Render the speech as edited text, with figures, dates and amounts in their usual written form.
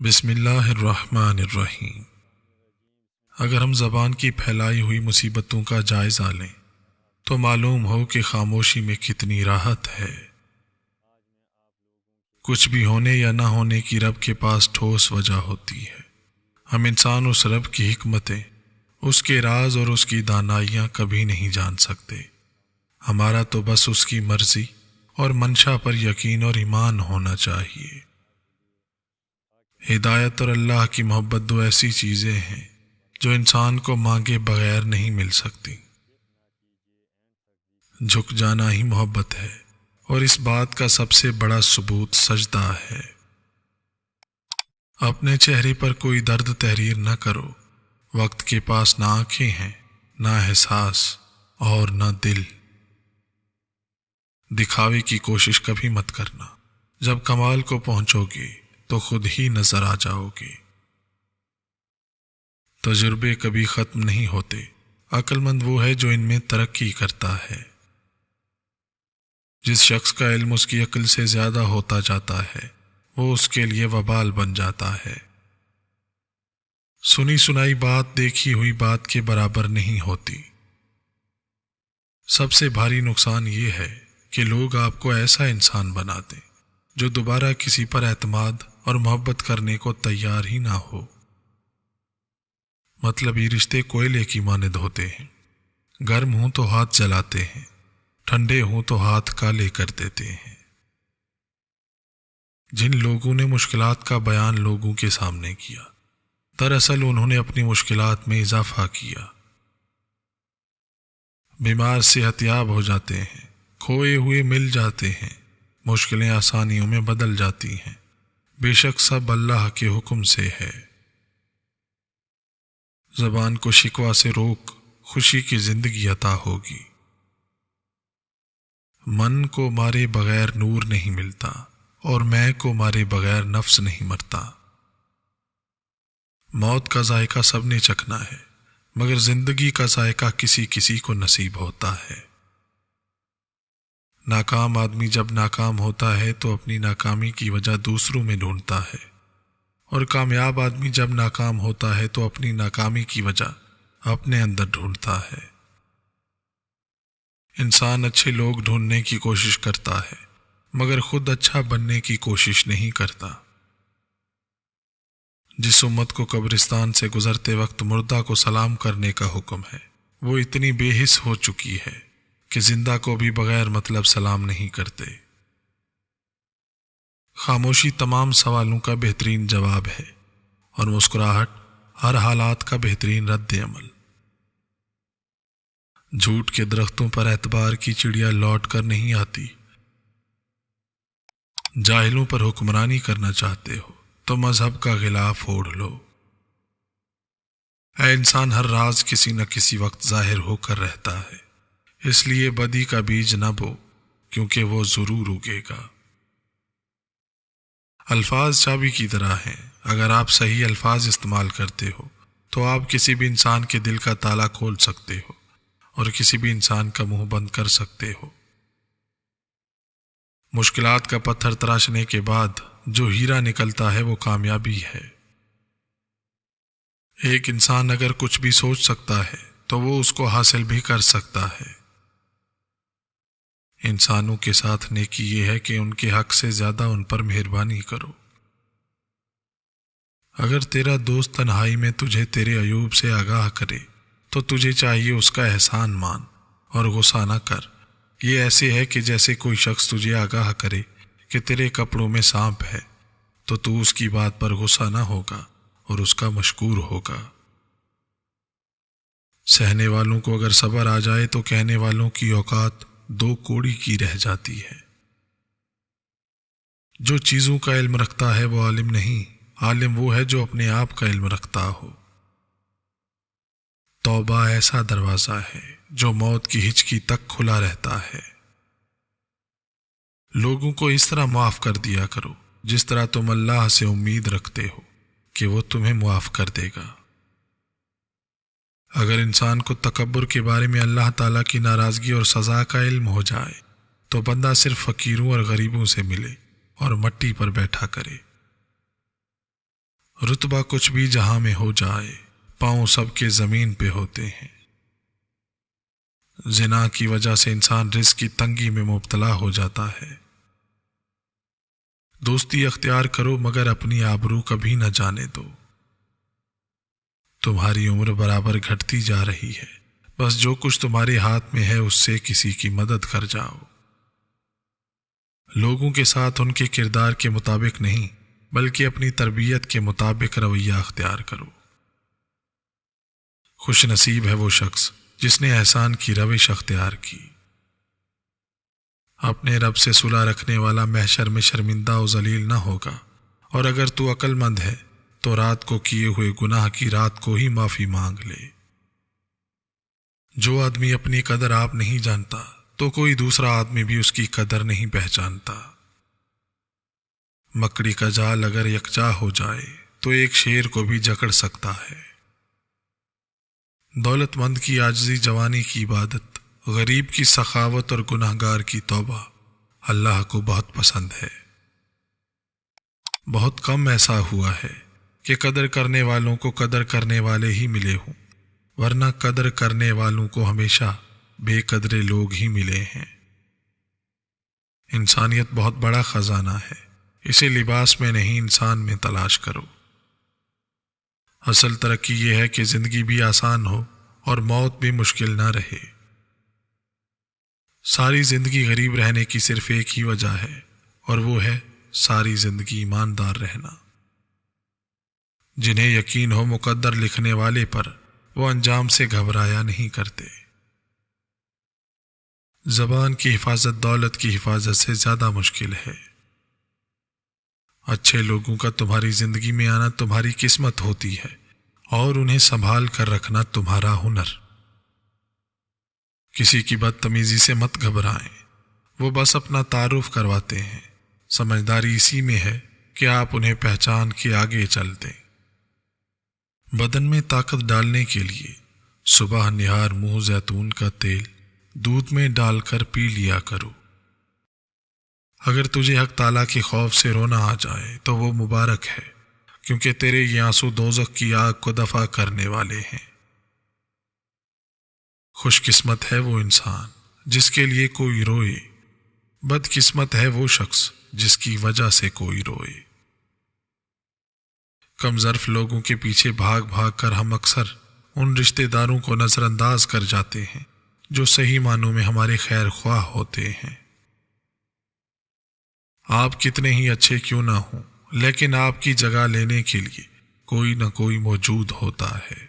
بسم اللہ الرحمن الرحیم۔ اگر ہم زبان کی پھیلائی ہوئی مصیبتوں کا جائزہ لیں تو معلوم ہو کہ خاموشی میں کتنی راحت ہے۔ کچھ بھی ہونے یا نہ ہونے کی رب کے پاس ٹھوس وجہ ہوتی ہے۔ ہم انسان اس رب کی حکمتیں، اس کے راز اور اس کی دانائیاں کبھی نہیں جان سکتے۔ ہمارا تو بس اس کی مرضی اور منشا پر یقین اور ایمان ہونا چاہیے۔ ہدایت اور اللہ کی محبت دو ایسی چیزیں ہیں جو انسان کو مانگے بغیر نہیں مل سکتی۔ جھک جانا ہی محبت ہے، اور اس بات کا سب سے بڑا ثبوت سجدہ ہے۔ اپنے چہرے پر کوئی درد تحریر نہ کرو۔ وقت کے پاس نہ آنکھیں ہیں، نہ احساس اور نہ دل۔ دکھاوے کی کوشش کبھی مت کرنا۔ جب کمال کو پہنچو گے تو خود ہی نظر آ جاؤ گے۔ تجربے کبھی ختم نہیں ہوتے۔ عقل مند وہ ہے جو ان میں ترقی کرتا ہے۔ جس شخص کا علم اس کی عقل سے زیادہ ہوتا جاتا ہے وہ اس کے لیے وبال بن جاتا ہے۔ سنی سنائی بات دیکھی ہوئی بات کے برابر نہیں ہوتی۔ سب سے بھاری نقصان یہ ہے کہ لوگ آپ کو ایسا انسان بنا دیں جو دوبارہ کسی پر اعتماد اور محبت کرنے کو تیار ہی نہ ہو۔ مطلبی رشتے کوئلے کی مانند ہوتے ہیں، گرم ہوں تو ہاتھ جلاتے ہیں، ٹھنڈے ہوں تو ہاتھ کالے کر دیتے ہیں۔ جن لوگوں نے مشکلات کا بیان لوگوں کے سامنے کیا، دراصل انہوں نے اپنی مشکلات میں اضافہ کیا۔ بیمار صحت یاب ہو جاتے ہیں، کھوئے ہوئے مل جاتے ہیں، مشکلیں آسانیوں میں بدل جاتی ہیں۔ بے شک سب اللہ کے حکم سے ہے۔ زبان کو شکوہ سے روک، خوشی کی زندگی عطا ہوگی۔ من کو مارے بغیر نور نہیں ملتا، اور میں کو مارے بغیر نفس نہیں مرتا۔ موت کا ذائقہ سب نے چکھنا ہے، مگر زندگی کا ذائقہ کسی کسی کو نصیب ہوتا ہے۔ ناکام آدمی جب ناکام ہوتا ہے تو اپنی ناکامی کی وجہ دوسروں میں ڈھونڈتا ہے، اور کامیاب آدمی جب ناکام ہوتا ہے تو اپنی ناکامی کی وجہ اپنے اندر ڈھونڈتا ہے۔ انسان اچھے لوگ ڈھونڈنے کی کوشش کرتا ہے، مگر خود اچھا بننے کی کوشش نہیں کرتا۔ جس امت کو قبرستان سے گزرتے وقت مردہ کو سلام کرنے کا حکم ہے، وہ اتنی بے حس ہو چکی ہے کہ زندہ کو بھی بغیر مطلب سلام نہیں کرتے۔ خاموشی تمام سوالوں کا بہترین جواب ہے، اور مسکراہٹ ہر حالات کا بہترین رد عمل۔ جھوٹ کے درختوں پر اعتبار کی چڑیا لوٹ کر نہیں آتی۔ جاہلوں پر حکمرانی کرنا چاہتے ہو تو مذہب کا غلاف اوڑھ لو۔ اے انسان، ہر راز کسی نہ کسی وقت ظاہر ہو کر رہتا ہے، اس لیے بدی کا بیج نہ بو، کیونکہ وہ ضرور اگے گا۔ الفاظ چابی کی طرح ہیں، اگر آپ صحیح الفاظ استعمال کرتے ہو تو آپ کسی بھی انسان کے دل کا تالا کھول سکتے ہو اور کسی بھی انسان کا منہ بند کر سکتے ہو۔ مشکلات کا پتھر تراشنے کے بعد جو ہیرا نکلتا ہے وہ کامیابی ہے۔ ایک انسان اگر کچھ بھی سوچ سکتا ہے تو وہ اس کو حاصل بھی کر سکتا ہے۔ انسانوں کے ساتھ نیکی یہ ہے کہ ان کے حق سے زیادہ ان پر مہربانی کرو۔ اگر تیرا دوست تنہائی میں تجھے تیرے عیوب سے آگاہ کرے تو تجھے چاہیے اس کا احسان مان اور غصہ نہ کر۔ یہ ایسے ہے کہ جیسے کوئی شخص تجھے آگاہ کرے کہ تیرے کپڑوں میں سانپ ہے تو اس کی بات پر غصہ نہ ہوگا اور اس کا مشکور ہوگا۔ سہنے والوں کو اگر صبر آ جائے تو کہنے والوں کی اوقات دو کوڑی کی رہ جاتی ہے۔ جو چیزوں کا علم رکھتا ہے وہ عالم نہیں، عالم وہ ہے جو اپنے آپ کا علم رکھتا ہو۔ توبہ ایسا دروازہ ہے جو موت کی ہچکی تک کھلا رہتا ہے۔ لوگوں کو اس طرح معاف کر دیا کرو جس طرح تم اللہ سے امید رکھتے ہو کہ وہ تمہیں معاف کر دے گا۔ اگر انسان کو تکبر کے بارے میں اللہ تعالیٰ کی ناراضگی اور سزا کا علم ہو جائے تو بندہ صرف فقیروں اور غریبوں سے ملے اور مٹی پر بیٹھا کرے۔ رتبہ کچھ بھی جہاں میں ہو جائے، پاؤں سب کے زمین پہ ہوتے ہیں۔ زنا کی وجہ سے انسان رزق کی تنگی میں مبتلا ہو جاتا ہے۔ دوستی اختیار کرو مگر اپنی آبرو کبھی نہ جانے دو۔ تمہاری عمر برابر گھٹتی جا رہی ہے، بس جو کچھ تمہارے ہاتھ میں ہے اس سے کسی کی مدد کر جاؤ۔ لوگوں کے ساتھ ان کے کردار کے مطابق نہیں بلکہ اپنی تربیت کے مطابق رویہ اختیار کرو۔ خوش نصیب ہے وہ شخص جس نے احسان کی روش اختیار کی۔ اپنے رب سے صلح رکھنے والا محشر میں شرمندہ و ذلیل نہ ہوگا، اور اگر تو عقل مند ہے تو رات کو کیے ہوئے گناہ کی رات کو ہی معافی مانگ لے۔ جو آدمی اپنی قدر آپ نہیں جانتا تو کوئی دوسرا آدمی بھی اس کی قدر نہیں پہچانتا۔ مکڑی کا جال اگر یکجا ہو جائے تو ایک شیر کو بھی جکڑ سکتا ہے۔ دولت مند کی عاجزی جوانی کی عبادت، غریب کی سخاوت اور گناہ گار کی توبہ اللہ کو بہت پسند ہے۔ بہت کم ایسا ہوا ہے کہ قدر کرنے والوں کو قدر کرنے والے ہی ملے ہوں، ورنہ قدر کرنے والوں کو ہمیشہ بے قدرے لوگ ہی ملے ہیں۔ انسانیت بہت بڑا خزانہ ہے، اسے لباس میں نہیں انسان میں تلاش کرو۔ اصل ترقی یہ ہے کہ زندگی بھی آسان ہو اور موت بھی مشکل نہ رہے۔ ساری زندگی غریب رہنے کی صرف ایک ہی وجہ ہے، اور وہ ہے ساری زندگی ایماندار رہنا۔ جنہیں یقین ہو مقدر لکھنے والے پر، وہ انجام سے گھبرایا نہیں کرتے۔ زبان کی حفاظت دولت کی حفاظت سے زیادہ مشکل ہے۔ اچھے لوگوں کا تمہاری زندگی میں آنا تمہاری قسمت ہوتی ہے، اور انہیں سنبھال کر رکھنا تمہارا ہنر۔ کسی کی بدتمیزی سے مت گھبرائیں، وہ بس اپنا تعارف کرواتے ہیں۔ سمجھداری اسی میں ہے کہ آپ انہیں پہچان کے آگے چل دیں۔ بدن میں طاقت ڈالنے کے لیے صبح نہار منہ زیتون کا تیل دودھ میں ڈال کر پی لیا کرو۔ اگر تجھے حق تعالیٰ کے خوف سے رونا آ جائے تو وہ مبارک ہے، کیونکہ تیرے یہ آنسو دوزخ کی آگ کو دفع کرنے والے ہیں۔ خوش قسمت ہے وہ انسان جس کے لیے کوئی روئے، بد قسمت ہے وہ شخص جس کی وجہ سے کوئی روئے۔ کم ظرف لوگوں کے پیچھے بھاگ بھاگ کر ہم اکثر ان رشتہ داروں کو نظر انداز کر جاتے ہیں جو صحیح معنوں میں ہمارے خیر خواہ ہوتے ہیں۔ آپ کتنے ہی اچھے کیوں نہ ہوں، لیکن آپ کی جگہ لینے کے لیے کوئی نہ کوئی موجود ہوتا ہے۔